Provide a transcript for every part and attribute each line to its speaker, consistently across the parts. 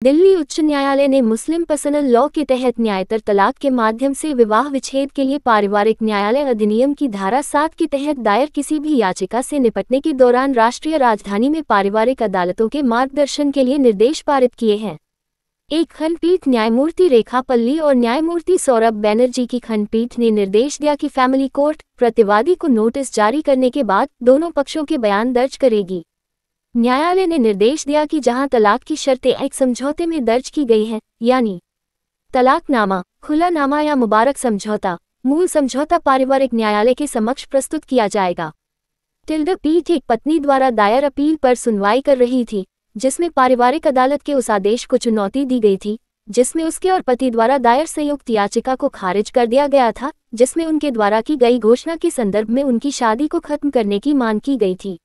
Speaker 1: दिल्ली उच्च न्यायालय ने मुस्लिम पर्सनल लॉ के तहत न्यायतर तलाक के माध्यम से विवाह विच्छेद के लिए पारिवारिक न्यायालय अधिनियम की धारा 7 के तहत दायर किसी भी याचिका से निपटने के दौरान राष्ट्रीय राजधानी में पारिवारिक अदालतों के मार्गदर्शन के लिए निर्देश पारित किए हैं। एक खंडपीठ न्यायमूर्ति रेखा पल्ली और न्यायमूर्ति सौरभ बनर्जी की खंडपीठ ने निर्देश दिया कि फैमिली कोर्ट प्रतिवादी को नोटिस जारी करने के बाद दोनों पक्षों के बयान दर्ज करेगी। न्यायालय ने निर्देश दिया कि जहां तलाक की शर्तें एक समझौते में दर्ज की गई हैं, यानी तलाकनामा, खुलानामा या मुबारक समझौता, मूल समझौता पारिवारिक न्यायालय के समक्ष प्रस्तुत किया जाएगा। पीठ एक पत्नी द्वारा दायर अपील पर सुनवाई कर रही थी, जिसमें पारिवारिक अदालत के उस आदेश को चुनौती दी गई थी जिसमें उसके और पति द्वारा दायर संयुक्त याचिका को खारिज कर दिया गया था, जिसमें उनके द्वारा की गई घोषणा के संदर्भ में उनकी शादी को खत्म करने की मांग की गई थी।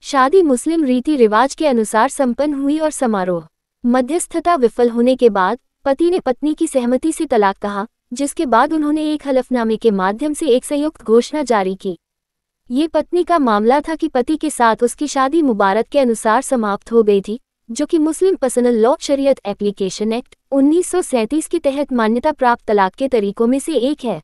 Speaker 1: शादी मुस्लिम रीति रिवाज के अनुसार संपन्न हुई और समारोह मध्यस्थता विफल होने के बाद पति ने पत्नी की सहमति से तलाक कहा, जिसके बाद उन्होंने एक हलफनामे के माध्यम से एक संयुक्त घोषणा जारी की। ये पत्नी का मामला था कि पति के साथ उसकी शादी मुबारक के अनुसार समाप्त हो गई थी, जो कि मुस्लिम पर्सनल लॉ शरीयत एप्लीकेशन एक्ट 1937 के तहत मान्यता प्राप्त तलाक के तरीकों में से एक है।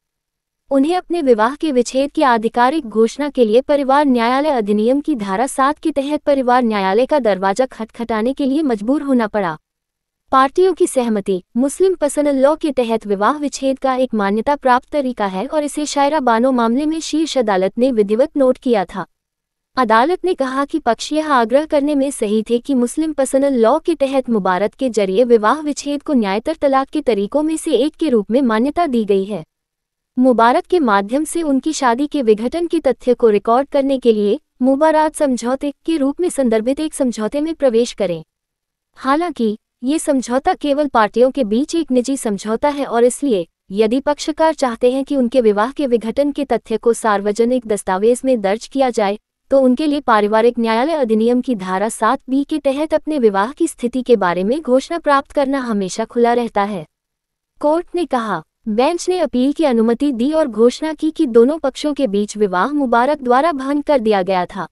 Speaker 1: उन्हें अपने विवाह के विच्छेद की आधिकारिक घोषणा के लिए परिवार न्यायालय अधिनियम की धारा 7 के तहत परिवार न्यायालय का दरवाजा खटखटाने के लिए मजबूर होना पड़ा। पार्टियों की सहमति मुस्लिम पर्सनल लॉ के तहत विवाह विच्छेद का एक मान्यता प्राप्त तरीका है और इसे शायरा बानो मामले में शीर्ष अदालत ने विधिवत नोट किया था। अदालत ने कहा कि पक्ष यह आग्रह करने में सही थे कि मुस्लिम पर्सनल लॉ के तहत मुबारक के जरिए विवाह विच्छेद को न्यायतर तलाक के तरीकों में से एक के रूप में मान्यता दी गई है। मुबारक के माध्यम से उनकी शादी के विघटन के तथ्य को रिकॉर्ड करने के लिए मुबारात समझौते के रूप में संदर्भित एक समझौते में प्रवेश करें। हालांकि ये समझौता केवल पार्टियों के बीच एक निजी समझौता है और इसलिए यदि पक्षकार चाहते हैं कि उनके विवाह के विघटन के तथ्य को सार्वजनिक दस्तावेज में दर्ज किया जाए तो उनके लिए पारिवारिक न्यायालय अधिनियम की धारा 7B के तहत अपने विवाह की स्थिति के बारे में घोषणा प्राप्त करना हमेशा खुला रहता है। कोर्ट ने कहा, बेंच ने अपील की अनुमति दी और घोषणा की कि दोनों पक्षों के बीच विवाह मुबारक द्वारा भंग कर दिया गया था।